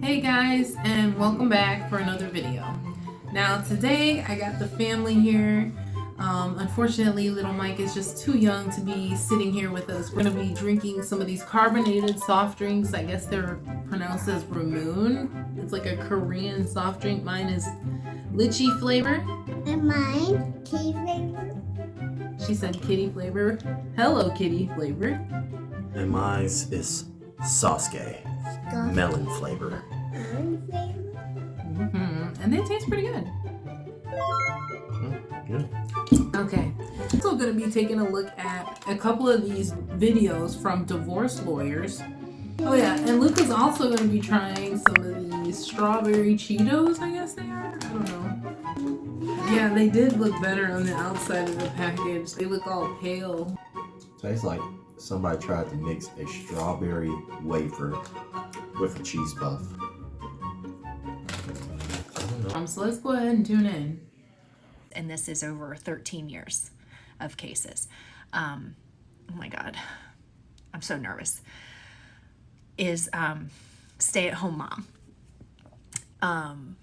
Hey guys, and welcome back for another video. Now today I got the family here. Unfortunately, little Mike is just too young to be sitting here with us. We're gonna be drinking some of these carbonated soft drinks. I guess they're pronounced as Ramoon. It's like a Korean soft drink. Mine is lychee flavor. And mine, kitty flavor. She said kitty flavor. Hello, kitty flavor. And mine is Sasuke, melon flavor. Melon flavor. And they taste pretty good. Okay, so I'm going to be taking a look at a couple of these videos from divorce lawyers. Oh yeah, and Luca's also going to be trying some of these strawberry Cheetos, I guess they are. I don't know. Yeah, they did look better on the outside of the package. They look all pale. Tastes like somebody tried to mix a strawberry wafer with a cheese puff. I don't know. So let's go ahead and tune in. And this is over 13 years of cases. Oh my God, I'm so nervous. Is stay-at-home mom.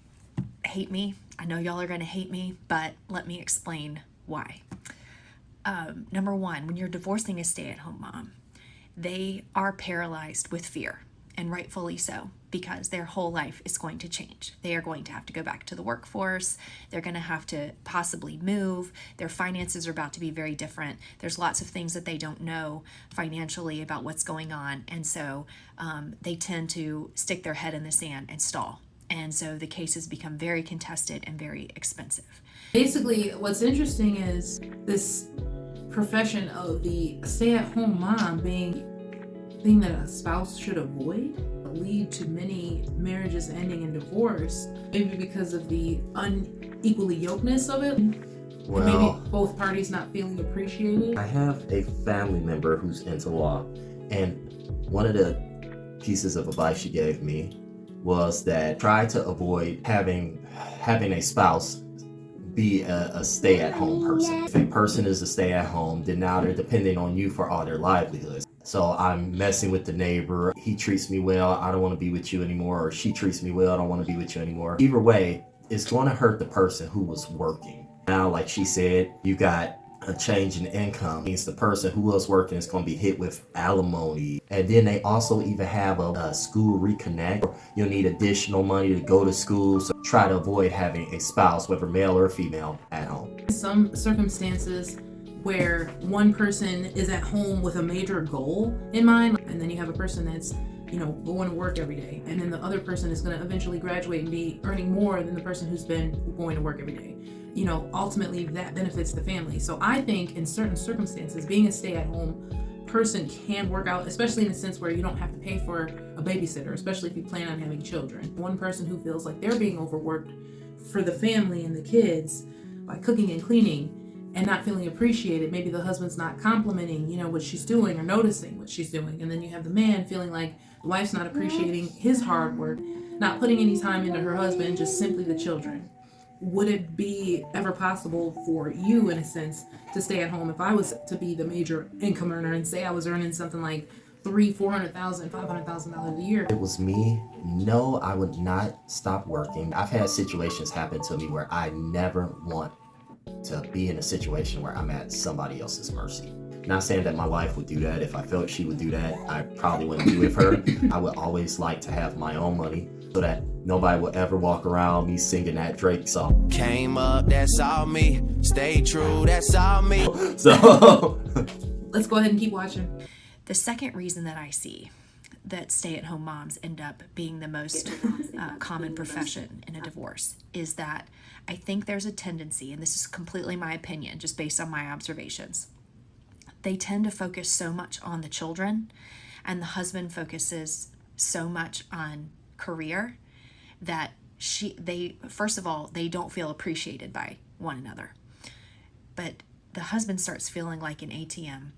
Hate me. I know y'all are gonna hate me, but let me explain why. Number one, when you're divorcing a stay-at-home mom, they are paralyzed with fear, and rightfully so, because their whole life is going to change. They are going to have to go back to the workforce. They're going to have to possibly move. Their finances are about to be very different. There's lots of things that they don't know financially about what's going on. And so they tend to stick their head in the sand and stall. And so the cases become very contested and very expensive. Basically, what's interesting is this profession of the stay-at-home mom being thing that a spouse should avoid, lead to many marriages ending in divorce, maybe because of the unequally yokedness of it. Well, Maybe both parties not feeling appreciated. I have a family member who's into law, and one of the pieces of advice she gave me was that try to avoid having a spouse be a stay-at-home person. If a person is a stay-at-home, then now they're depending on you for all their livelihoods. So I'm messing with the neighbor. He treats me well. I don't want to be with you anymore. Or she treats me well. I don't want to be with you anymore. Either way, it's going to hurt the person who was working. Now, like she said, you got a change in income. It means the person who was working is going to be hit with alimony. And then they also even have a school reconnect. You'll need additional money to go to school. So try to avoid having a spouse, whether male or female, at home. Some circumstances where one person is at home with a major goal in mind, and then you have a person that's, going to work every day, and then the other person is going to eventually graduate and be earning more than the person who's been going to work every day. Ultimately that benefits the family. So I think in certain circumstances, being a stay-at-home person can work out, especially in the sense where you don't have to pay for a babysitter, especially if you plan on having children. One person who feels like they're being overworked for the family and the kids by cooking and cleaning and not feeling appreciated. Maybe the husband's not complimenting, what she's doing or noticing what she's doing. And then you have the man feeling like the wife's not appreciating his hard work, not putting any time into her husband, just simply the children. Would it be ever possible for you, in a sense, to stay at home if I was to be the major income earner and say I was earning something like $300,000, $400,000, $500,000 a year? If it was me, no, I would not stop working. I've had situations happen to me where I never want to be in a situation where I'm at somebody else's mercy. Not saying that my wife would do that. If I felt she would do that, I probably wouldn't be with her. I would always like to have my own money so that nobody will ever walk around me singing that Drake song. Came up, that's all me. Stay true, that's all me. So let's go ahead and keep watching. The second reason that I see that stay-at-home moms end up being the most common profession in a divorce is that I think there's a tendency, and this is completely my opinion, just based on my observations, they tend to focus so much on the children, and the husband focuses so much on career that first of all, they don't feel appreciated by one another. But the husband starts feeling like an ATM,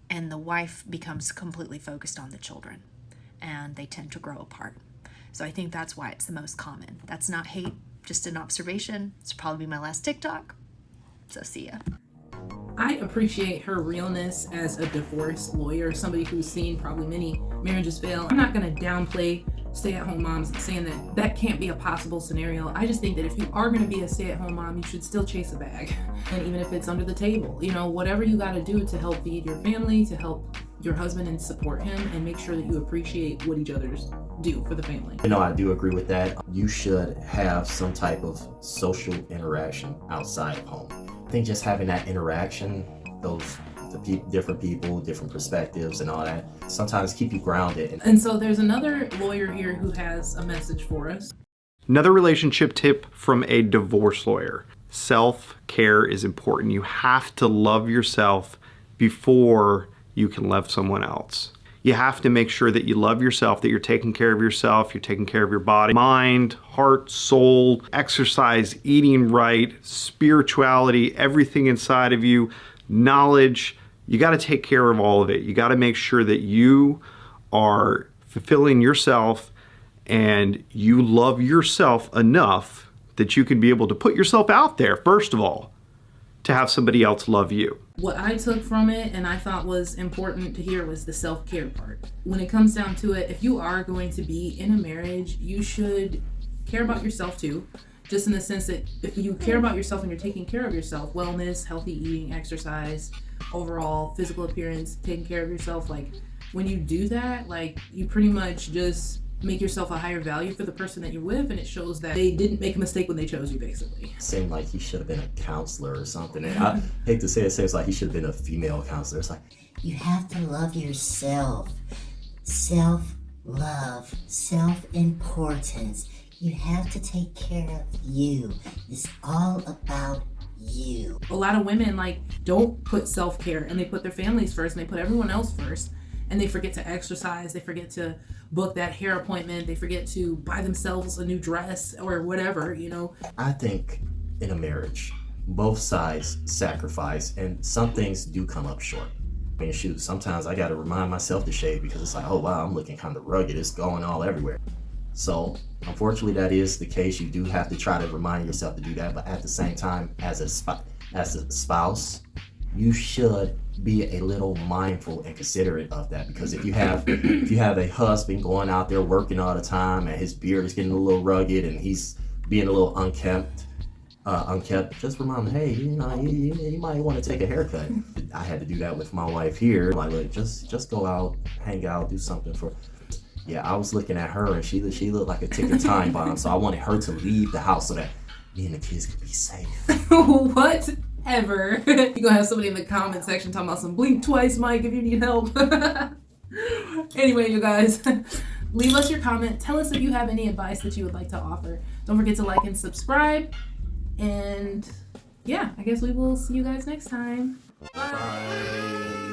and the wife becomes completely focused on the children, and they tend to grow apart. So I think that's why it's the most common. That's not hate, just an observation. It's probably my last TikTok. So see ya. I appreciate her realness as a divorce lawyer, somebody who's seen probably many marriages fail. I'm not going to downplay stay-at-home moms saying that that can't be a possible scenario. I just think that if you are going to be a stay-at-home mom, you should still chase a bag. And even if it's under the table, you know, whatever you got to do to help feed your family, to help your husband and support him, and make sure that you appreciate what each other's do for the family. You know, I do agree with that. You should have some type of social interaction outside of home. I think just having that interaction, different people, different perspectives and all that, sometimes keep you grounded. And so there's another lawyer here who has a message for us. Another relationship tip from a divorce lawyer. Self-care is important. You have to love yourself before you can love someone else. You have to make sure that you love yourself, that you're taking care of yourself, you're taking care of your body, mind, heart, soul, exercise, eating right, spirituality, everything inside of you, knowledge. You got to take care of all of it. You got to make sure that you are fulfilling yourself and you love yourself enough that you can be able to put yourself out there, first of all, to have somebody else love you. What I took from it and I thought was important to hear was the self-care part. When it comes down to it, if you are going to be in a marriage, you should care about yourself too. Just in the sense that if you care about yourself and you're taking care of yourself, wellness, healthy eating, exercise, overall physical appearance, taking care of yourself, like when you do that, like you pretty much just make yourself a higher value for the person that you're with, and it shows that they didn't make a mistake when they chose you, basically. Seemed like he should have been a counselor or something. And I hate to say it, seems like he should have been a female counselor. It's like, you have to love yourself. Self-love, self-importance. You have to take care of you. It's all about you. A lot of women like don't put self-care, and they put their families first and they put everyone else first, and they forget to exercise, they forget to book that hair appointment, they forget to buy themselves a new dress or whatever, you know. I think in a marriage, both sides sacrifice, and some things do come up short. I mean, shoot, sometimes I got to remind myself to shave because it's like, oh wow, I'm looking kind of rugged, it's going all everywhere. So unfortunately that is the case. You do have to try to remind yourself to do that, but at the same time, as a spouse, you should be a little mindful and considerate of that, because if you have a husband going out there working all the time and his beard is getting a little rugged and he's being a little unkept, just remind him, hey, you know, you might want to take a haircut. I had to do that with my wife here. Like, look, just go out, hang out, do something for. Yeah, I was looking at her and she looked like a ticking time bomb, so I wanted her to leave the house so that me and the kids could be safe. Whatever. You're gonna have somebody in the comment section talking about some blink twice, Mike, if you need help. Anyway, you guys, leave us your comment. Tell us if you have any advice that you would like to offer. Don't forget to like and subscribe. And yeah, I guess we will see you guys next time. Bye. Bye.